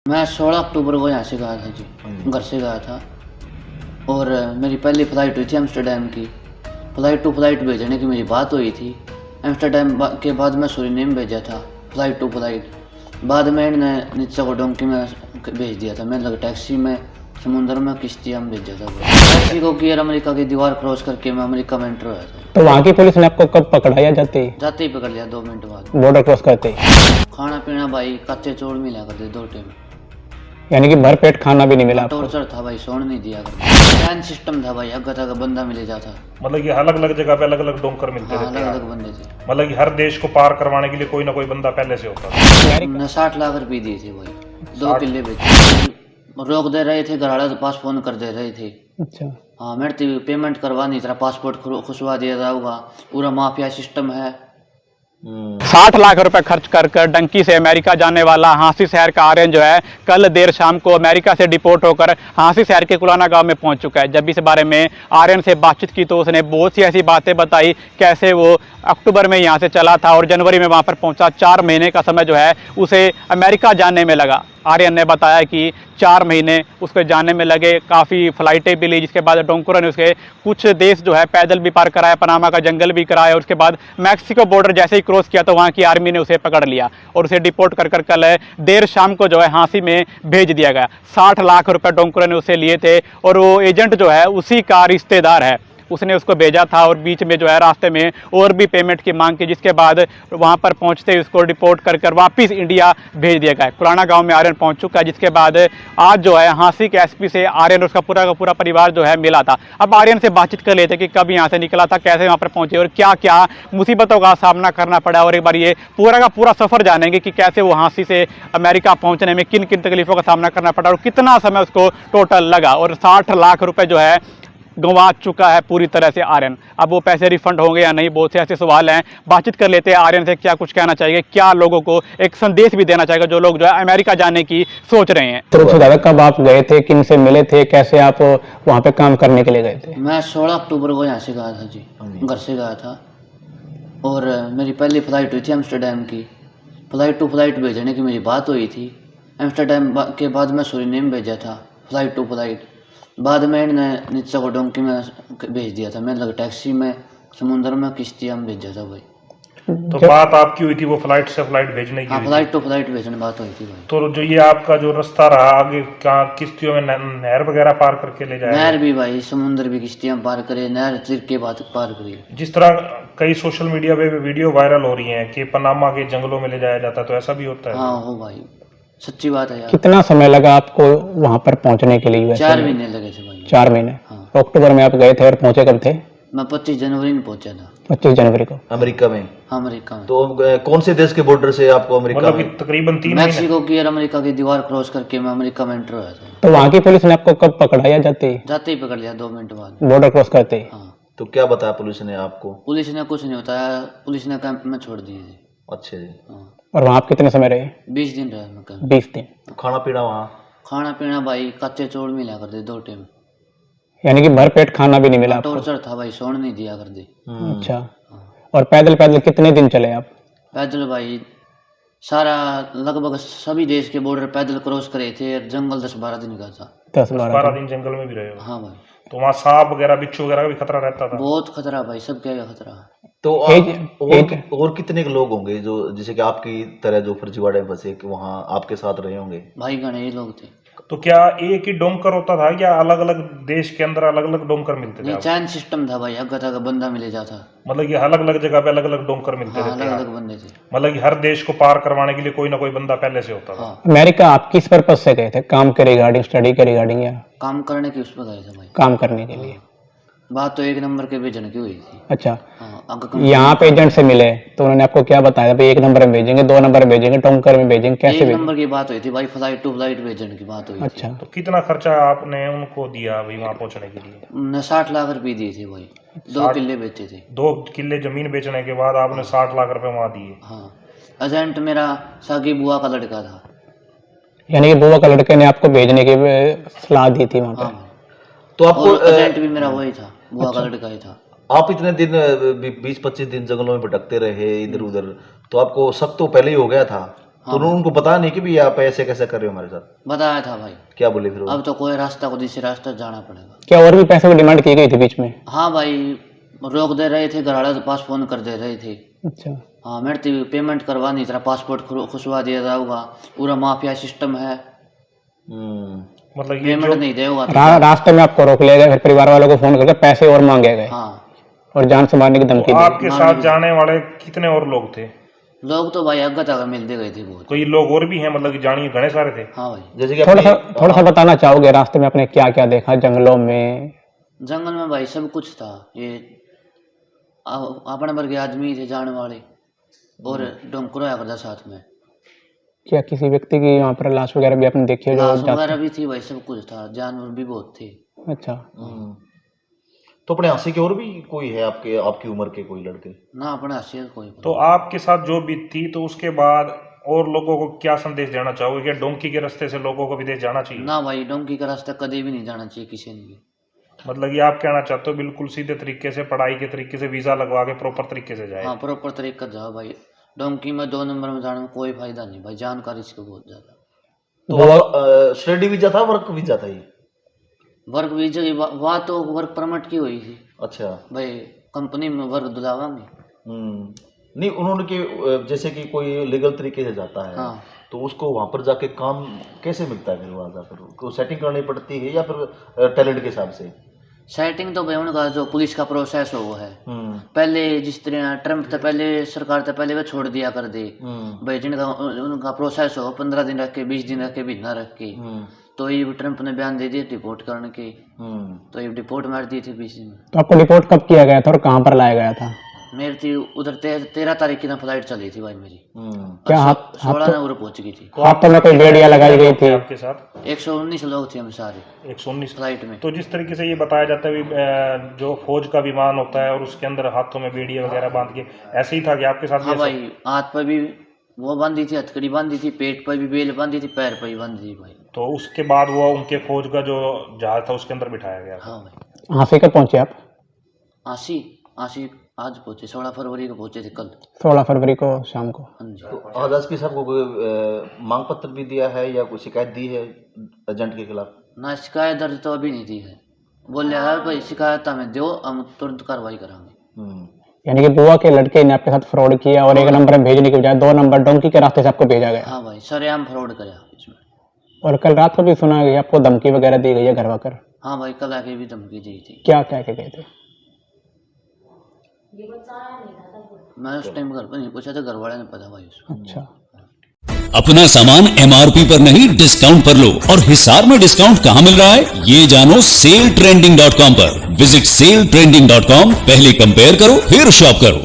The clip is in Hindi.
मैं 16 अक्टूबर को यहाँ से गया था जी, घर से गया था। और मेरी पहली फ़्लाइट हुई थी एम्स्टर्डम की। फ़्लाइट टू फ्लाइट भेजने की मेरी बात हुई थी। एम्स्टर्डम के बाद मैं सूरीनेम भेजा था फ़्लाइट टू फ्लाइट। बाद में इन्होंने नीचे को डोंकी में भेज दिया था। मैं लग टैक्सी में समुद्र में किश्तियाँ में भेजा था। टैक्सी को किया अमेरिका की दीवार क्रॉस करके मैं अमेरिका में एंटर हुआ था। तो वहाँ की पुलिस ने आपको कब पकड़ा या जाते ही पकड़ लिया 2 मिनट बाद। बॉर्डर क्रॉस करते ही? खाना पीना भाई कच्चे चौड़ मिला करते 2 टाइम। यानी कि भर पेट खाना भी नहीं मिला आपको? टॉर्चर था भाई, सोने नहीं दिया करते। प्लान सिस्टम था भाई, अगर तक बंदा मिले जाता। मतलब कि अलग अलग जगह पे अलग अलग डोंकर मिलते हाँ, रहते अलग हैं। अलग बंदे थे। मतलब कि हर देश को पार करवाने के लिए कोई ना कोई बंदा पहले से होता था। हमने 60 लाख रुपए दिए थे भाई, 2 किले बेचे। रोक दे रहे थे घर वाले, तो पास फोन कर दे रहे थे। अच्छा। हाँ, मेरे पेमेंट करवा नहीं, तेरा पासपोर्ट खुशवा दिया जाऊगा। पूरा माफिया सिस्टम है। 60 लाख रुपए खर्च कर डंकी से अमेरिका जाने वाला हाँसी शहर का आर्यन जो है कल देर शाम को अमेरिका से डिपोर्ट होकर हाँसी शहर के कुलाना गांव में पहुंच चुका है। जब इस बारे में आर्यन से बातचीत की तो उसने बहुत सी ऐसी बातें बताई, कैसे वो अक्टूबर में यहाँ से चला था और जनवरी में वहाँ पर पहुँचा। 4 महीने का समय जो है उसे अमेरिका जाने में लगा। आर्यन ने बताया कि 4 महीने उसके जाने में लगे, काफ़ी फ़्लाइटें भी ली, जिसके बाद डोंकरों ने उसके कुछ देश जो है पैदल भी पार कराया, पनामा का जंगल भी कराया। और उसके बाद मैक्सिको बॉर्डर जैसे ही क्रॉस किया तो वहाँ की आर्मी ने उसे पकड़ लिया और उसे डिपोर्ट कर कल देर शाम को जो है हाँसी में भेज दिया गया। 60 लाख रुपए डोंकरों ने उसे लिए थे और वो एजेंट जो है उसी का रिश्तेदार है, उसने उसको भेजा था। और बीच में जो है रास्ते में और भी पेमेंट की मांग की, जिसके बाद वहां पर पहुंचते ही उसको डिपोर्ट कर वापस इंडिया भेज दिया गया। कुलाना गांव में आर्यन पहुंच चुका है, जिसके बाद आज जो है हाँसी के एसपी से आर्यन और उसका पूरा का पूरा परिवार जो है मिला था। अब आर्यन से बातचीत कर लेते कि कब यहाँ से निकला था, कैसे वहाँ पर पहुंचे और क्या क्या मुसीबतों का सामना करना पड़ा। और एक बार ये पूरा का पूरा सफ़र जानेंगे कि कैसे वो हाँसी से अमेरिका पहुँचने में किन किन तकलीफों का सामना करना पड़ा और कितना समय उसको टोटल लगा। और 60 लाख रुपये जो है गंवा चुका है पूरी तरह से आर्यन। अब वो पैसे रिफंड होंगे या नहीं, बहुत से ऐसे सवाल हैं। बातचीत कर लेते हैं आर्यन से, क्या कुछ कहना चाहिए, क्या लोगों को एक संदेश भी देना चाहिए जो लोग जो है अमेरिका जाने की सोच रहे हैं। तो दादा कब आप गए थे, किन से मिले थे, कैसे आप वहाँ पे काम करने के लिए गए थे? मैं 16 अक्टूबर को यहाँ से गया था जी, घर से गया था। और मेरी पहली फ़्लाइट हुई थी एम्स्टर्डम की। फ़्लाइट टू फ्लाइट भेजने की मेरी बात हुई थी। एम्स्टर्डम के बाद मैं सूरीनेम भेजा था फ़्लाइट टू फ्लाइट। बाद में इन्होंने नीचे को डोंकी में भेज दिया था। मैं लग टैक्सी में समुद्र में किश्तियाँ में भेजा था भाई। तो बात आपकी हुई थी वो फ्लाइट से फ्लाइट भेजने की? हाँ, फ़्लाइट टू फ्लाइट भेजने बात हुई थी भाई। तो जो ये आपका जो रास्ता रहा आगे, कहाँ किश्तियों में नहर वगैरह पार करके ले जाए? नहर भी भाई, समुद्र भी किश्तियाँ पार करे, नहर चिर के बाद पार करी। जिस तरह कई सोशल मीडिया पे वीडियो वायरल हो रही हैं कि पनामा के जंगलों में ले जाया जाता है, तो ऐसा भी होता है? हाँ हो भाई, सच्ची बात है यार। कितना समय लगा आपको वहाँ पर पहुँचने के लिए? 4 महीने लगे थे भाई। 4 महीने? हाँ। अक्टूबर में आप गए थे और पहुँचे कब थे? मैं 25 जनवरी में पहुंचा था। 25 जनवरी को अमेरिका में? हाँ, अमेरिका में। तो कौन से देश के बॉर्डर से आपको अमेरिका मतलब में? तकरीबन 3 महीने। मैक्सिको की और अमेरिका की दीवार क्रॉस करके मैं अमेरिका में एंटर हुआ था। तो वहाँ की पुलिस ने आपको कब पकड़ा या जाते ही पकड़ लिया 2 मिनट बाद, बॉर्डर क्रॉस करते ही? हाँ। तो क्या बताया पुलिस ने आपको? पुलिस ने कुछ नहीं बताया, पुलिस ने कैंप में छोड़ दिए थे। अच्छा जी। हाँ, और वहाँ आप कितने समय रहे? 20 दिन रहा मैं कैंप। 20 दिन। तो खाना पीना वहाँ? खाना पीना भाई कच्चे चौड़ मिला करते 2 टाइम। यानी कि भर पेट खाना भी नहीं मिला आपको? टॉर्चर था भाई, सोने नहीं दिया करते। अच्छा। और पैदल पैदल कितने दिन चले आप? पैदल भाई सारा लगभग सभी देश के बॉर्डर पैदल क्रॉस करे थे। जंगल 10-12 दिन का था। 10-12 दिन जंगल में भी रहे हो? हाँ भाई। तो वहाँ सांप वगैरह, बिच्छू वगैरह का भी खतरा रहता था? बहुत खतरा भाई, सब क्या खतरा। तो और कितने के लोग होंगे जो जैसे कि आपकी तरह जो फर्जीवाड़े में फंसे कि वहाँ आपके साथ रहे होंगे? भाई घने ये लोग थे। तो क्या एक ही डोंकर होता था या अलग अलग देश के अंदर अलग अलग डोंकर मिलते थे? चैन सिस्टम था भाई, अगर तक बंदा मिले जाता। मतलब कि अलग अलग जगह पे अलग अलग डोंकर मिलते हाँ, रहते अलग हैं? अलग बंदे थे। मतलब कि हर देश को पार करवाने के लिए कोई ना कोई बंदा पहले से होता था? हाँ। अमेरिका आप किस पर्पज से गए थे? काम के रिगार्डिंग, स्टडी के रिगार्डिंग या काम करने की उस पर गए थे भाई। काम करने के लिए? बात तो 1 नंबर के भेजने की हुई थी। अच्छा। हाँ, यहाँ पे एजेंट से मिले तो उन्होंने आपको क्या बताया भाई 1 नंबर में भेजेंगे, 2 नंबर में भेजेंगे, टोंकर में भेजेंगे, कैसे 1 नंबर की बात हुई थी भाई, फ्लाइट टू फ्लाइट भेजने की बात हुई। अच्छा। तो कितना खर्चा आपने उनको दिया भाई वहाँ पहुँचने के लिए? हमने 60 लाख रुपए दिए थे भाई, 2 किले बेचे थे। 2 किले जमीन बेचने के बाद आपने 60 लाख रुपए वहाँ दिए? हाँ, एजेंट मेरा सागी बुआ का लड़का था। यानी कि बुआ का लड़के ने आपको भेजने की सलाह दी थी वहाँ पे? हाँ, तो आपको एजेंट भी मेरा वही था, बुआ का लड़का ही था। आप इतने दिन 20-25 दिन जंगलों में भटकते रहे इधर उधर, तो आपको शक तो पहले ही हो गया था? तो उन्होंने उनको पता नहीं कि भी आप ऐसे कैसे कर रहे हो हमारे साथ? बताया था भाई। क्या बोले फिर वो? अब तो कोई रास्ता को दूसरे रास्ते जाना पड़ेगा। क्या और भी पैसे की डिमांड की गई थी बीच में? हाँ भाई, रोक दे रहे थे, घरवाले के पास फोन कर दे रहे थे। अच्छा। हाँ, मेरे तो पेमेंट करवानी, तेरा पासपोर्ट खुशवा दिया जाऊंगा, पूरा माफिया सिस्टम है, मतलब ये पेमेंट नहीं देगा। रास्ते में आपको रोक लिया गया, फिर परिवार वालों को फोन करके पैसे और मांगे गए। हाँ, और जान से मारने की धमकी दी। आपके साथ जाने वाले कितने और लोग थे? लोग तो भाई अगत आगे मिलते गए थे बहुत। कोई लोग और भी हैं, मतलब कि जानिए घने सारे थे? हाँ भाई। जैसे कि थोड़ा सा बताना चाहोगे रास्ते में आपने क्या क्या देखा जंगलों में? जंगल में भाई सब कुछ था। ये अपने वर्ग के आदमी थे जाने वाले, और डोंकरो आया करता साथ में। क्या किसी व्यक्ति की वहाँ पर लाश वगैरह भी आपने देखी है? लाश वगैरह भी थी भाई, सब कुछ था, जानवर भी बहुत थे। अच्छा। तो अपने हंसी के और भी कोई है आपकी उम्र के कोई लड़के? ना, अपने हसीियत कोई। तो आपके साथ जो बीत थी, तो उसके बाद और लोगों को क्या संदेश देना चाहोगे? क्या डोंकी के रास्ते से लोगों को विदेश जाना चाहिए? ना भाई, डोंकी का रास्ता कभी भी नहीं जाना चाहिए किसी ने भी। मतलब ये आप कहना चाहते हो बिल्कुल सीधे तरीके से, पढ़ाई के तरीके से, वीजा लगवा के प्रॉपर तरीके से जाए? हाँ, प्रॉपर तरीके से जाओ भाई। डोंकी में 2 नंबर में जाने में कोई फायदा नहीं भाई, जानकारी इसको बहुत ज्यादा। तो स्टडी वीजा था, वर्क वीजा था ये? वर्क वीजा की बात तो वर्क परमिट की हुई थी। अच्छा भाई, कंपनी में वर्क दिलावांगे। नहीं, उन्होंने कि जैसे कि कोई लीगल तरीके से जाता है, हाँ। तो उसको वहां पर जाके काम कैसे मिलता है? फिर वहां जाकर उसको सेटिंग करनी पड़ती है या फिर टैलेंट के हिसाब से? सेटिंग तो भाई उनका जो पुलिस का प्रोसेस हो वो है। पहले जिस तरह ट्रम्प तो पहले सरकार तो पहले वो छोड़ दिया कर दे भाई, जिनका उनका प्रोसेस हो 15 दिन रख के, 20 दिन रख के, महीना रख के। तो ये ट्रम्प ने बयान दे दिया डिपोर्ट करने के, तो ये डिपोर्ट मार दी थी 20 दिन में। तो आपको रिपोर्ट कब किया गया था और कहाँ पर लाया गया था? मेरी थी उधर 13 तारीख की ना फ्लाइट चली थी भाई मेरी। क्या 16 ने उधर पहुंच गई थी। हाथों में कोई बेड़ियां लगाई गई थी? आपके साथ 119 लोग थे हम सारे 119 फ्लाइट में। तो जिस तरीके से ये बताया जाता है जो फौज का विमान होता है और उसके अंदर हाथों में बेड़ियां वगैरह बांध के, ऐसे ही था कि आपके साथ? हाँ भाई, हाथ पर भी वो बांधी थी, हथकड़ी बांधी थी, पेट पर भी बेल बांधी थी, पैर पर भी बांधी थी भाई। तो उसके बाद वो उनके फौज का जो जहाज था उसके अंदर बिठाया गया? हाँ भाई। हाँसी कब पहुंचे आप? आशी आज पहुंचे, 16 फरवरी को पहुंचे थे कल। 16 फरवरी को शाम को। हाँ जी। तो आजाद की साहब को कोई मांग पत्र भी दिया है या कोई शिकायत दी है एजेंट के खिलाफ? ना, शिकायत दर्ज तो अभी नहीं दी है। बोल रहा है भाई शिकायत हमें दो, हम तुरंत कार्रवाई कराएंगे। यानी कि बुआ के लड़के ने आपके साथ फ्रॉड किया और 1 नंबर में भेजने के बजाय 2 नंबर डोंकी के रास्ते से आपको भेजा गया? हाँ भाई, सरेआम फ्रॉड कराया इसमें। और कल रात को भी सुना गया आपको धमकी वगैरह दी गई है घर आकर? हाँ भाई, कल आके भी धमकी दी थी। क्या कह के गए थे? मैं उस टाइम घर पर नहीं पूछा था, घर वाले ने पता भाई उसको। अच्छा। अपना सामान MRP पर नहीं, डिस्काउंट पर लो। और हिसार में डिस्काउंट कहाँ मिल रहा है ये जानो SaleTrending.com पर। विजिट SaleTrending.com, पहले कंपेयर करो फिर शॉप करो।